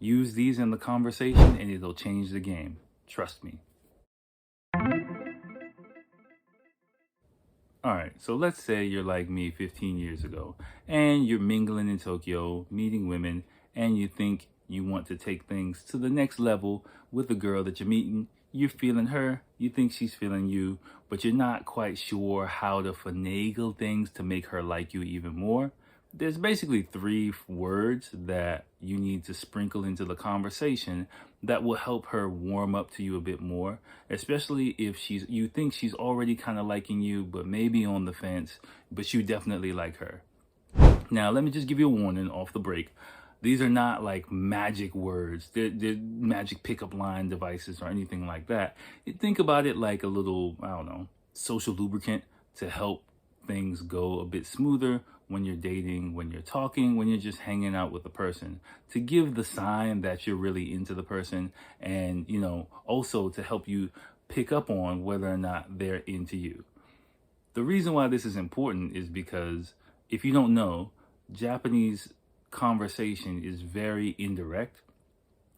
Use these in the conversation and it'll change the game. Trust me. All right, so let's say you're like me 15 years ago and you're mingling in Tokyo, meeting women, and you think you want to take things to the next level with the girl that you're meeting. You're feeling her, you think she's feeling you, but you're not quite sure how to finagle things to make her like you even more. There's basically three words that you need to sprinkle into the conversation that will help her warm up to you a bit more, especially if you think she's already kind of liking you, but maybe on the fence, but you definitely like her. Now, let me just give you a warning off the break. These are not like magic words. They're magic pickup line devices or anything like that. Think about it like a little, I don't know, social lubricant to help things go a bit smoother when you're dating, when you're talking, when you're just hanging out with the person, to give the sign that you're really into the person, and also to help you pick up on whether or not they're into you. The reason why this is important is because if you don't know, Japanese conversation is very indirect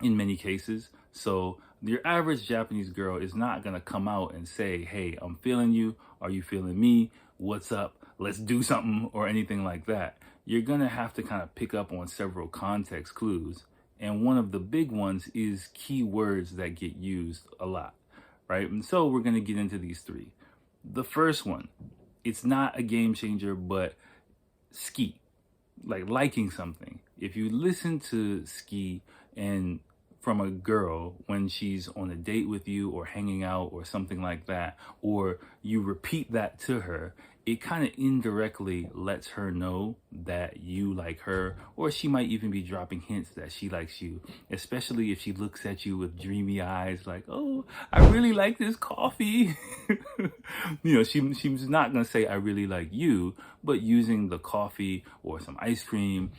in many cases. So your average Japanese girl is not going to come out and say, hey, I'm feeling you. Are you feeling me? What's up? Let's do something, or anything like that. You're going to have to kind of pick up on several context clues. And one of the big ones is key words that get used a lot, right? And so we're going to get into these three. The first one, it's not a game changer, but ski, like liking something. If you listen to ski and from a girl when she's on a date with you or hanging out or something like that, or you repeat that to her, it kind of indirectly lets her know that you like her, or she might even be dropping hints that she likes you, especially if she looks at you with dreamy eyes like, oh, I really like this coffee. She's not going to say, I really like you, but using the coffee or some ice cream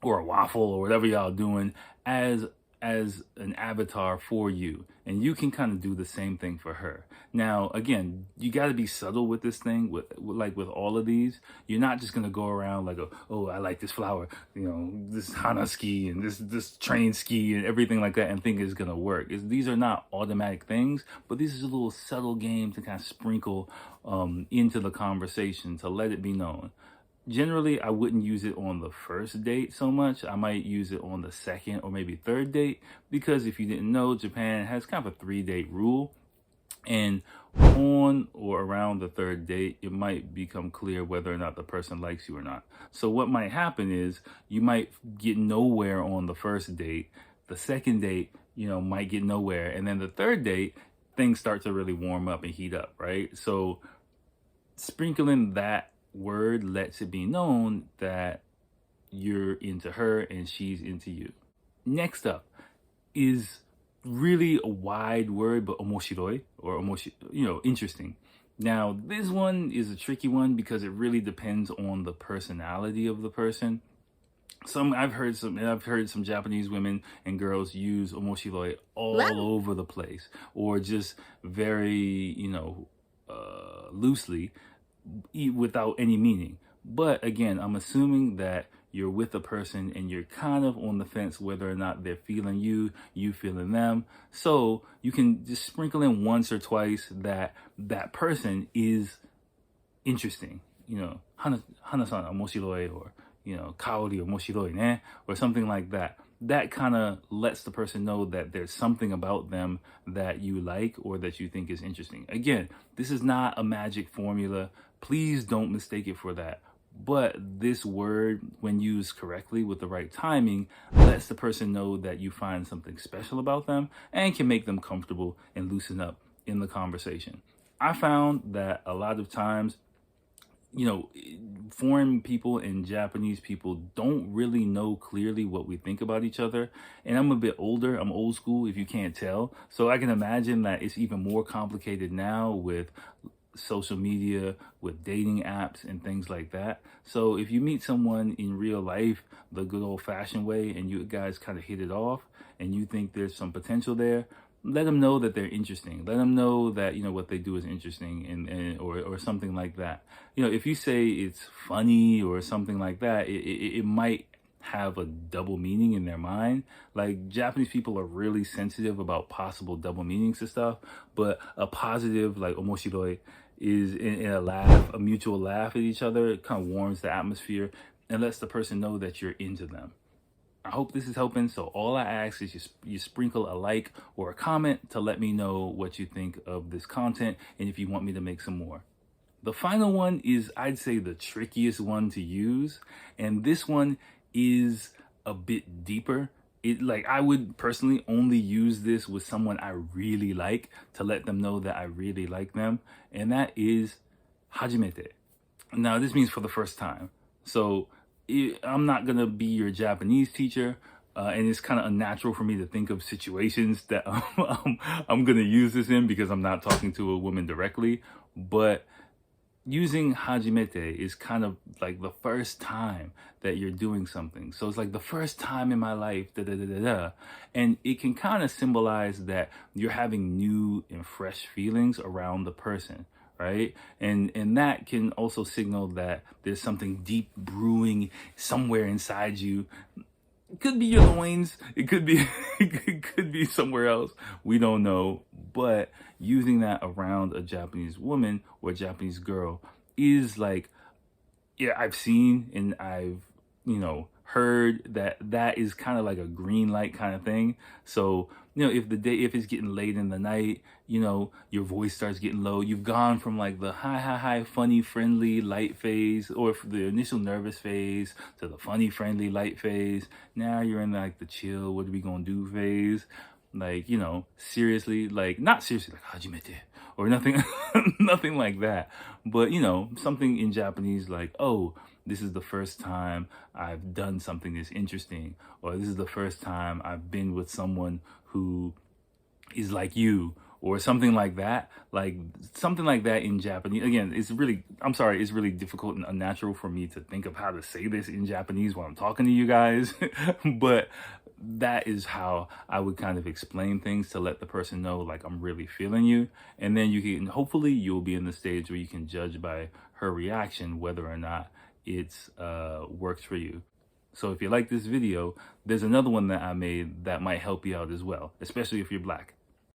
or a waffle or whatever y'all doing as an avatar for you, and you can kind of do the same thing for her. Now, again, you got to be subtle with this thing. With all of these, you're not just gonna go around like, oh, I like this flower, this hana ski and this train ski and everything like that, and think it's gonna work. These are not automatic things, but this is a little subtle game to kind of sprinkle into the conversation to let it be known. Generally, I wouldn't use it on the first date so much. I might use it on the second or maybe third date, because if you didn't know, Japan has kind of a 3-date rule. And on or around the third date, it might become clear whether or not the person likes you or not. So what might happen is you might get nowhere on the first date. The second date, might get nowhere. And then the third date, things start to really warm up and heat up, right? So sprinkling that word lets it be known that you're into her and she's into you. Next up is really a wide word, but omoshiroi, or interesting. Now, this one is a tricky one because it really depends on the personality of the person. I've heard some Japanese women and girls use omoshiroi all over the place, or just very, loosely, without any meaning. But again, I'm assuming that you're with a person and you're kind of on the fence whether or not they're feeling you feeling them. So you can just sprinkle in once or twice that person is interesting. Hana-san omoshiroi, or kaori omoshiroi ne, or something like that. That kind of lets the person know that there's something about them that you like or that you think is interesting. Again, this is not a magic formula. Please don't mistake it for that. But this word, when used correctly with the right timing, lets the person know that you find something special about them and can make them comfortable and loosen up in the conversation. I found that a lot of times, foreign people and Japanese people don't really know clearly what we think about each other. And I'm a bit older, I'm old school if you can't tell. So I can imagine that it's even more complicated now with social media, with dating apps and things like that. So if you meet someone in real life the good old fashioned way and you guys kind of hit it off and you think there's some potential there, let them know that they're interesting. Let them know that, what they do is interesting, or something like that. If you say it's funny or something like that, it might have a double meaning in their mind. Like, Japanese people are really sensitive about possible double meanings and stuff, but a positive, like omoshiroi, is in a laugh, a mutual laugh at each other. It kind of warms the atmosphere and lets the person know that you're into them. I hope this is helping. So all I ask is you sprinkle a like or a comment to let me know what you think of this content and if you want me to make some more. The final one is, I'd say, the trickiest one to use, and this one is a bit deeper. I would personally only use this with someone I really like to let them know that I really like them, and that is hajimete. Now, this means for the first time. So I'm not gonna be your Japanese teacher, and it's kind of unnatural for me to think of situations that I'm gonna use this in because I'm not talking to a woman directly. But using hajimete is kind of like the first time that you're doing something. So it's like the first time in my life, da da da da da. And it can kind of symbolize that you're having new and fresh feelings around the person, right? And that can also signal that there's something deep brewing somewhere inside you. It could be your loins. It could be it could be somewhere else. We don't know. But using that around a Japanese woman or a Japanese girl is like, yeah, I've seen and I've, heard that is kind of like a green light kind of thing. So, if it's getting late in the night, your voice starts getting low. You've gone from like the hi, funny, friendly, light phase, or the initial nervous phase to the funny, friendly, light phase. Now you're in like the chill, what are we gonna do phase? Like, seriously, like not seriously like hajimete or nothing, nothing like that. But, something in Japanese like, oh, this is the first time I've done something that's interesting, or this is the first time I've been with someone who is like you, or something like that. Like something like that in Japanese. Again, it's really difficult and unnatural for me to think of how to say this in Japanese while I'm talking to you guys. But that is how I would kind of explain things to let the person know, like, I'm really feeling you. And then hopefully you'll be in the stage where you can judge by her reaction whether or not it's works for you. So if you like this video, there's another one that I made that might help you out as well, especially if you're Black.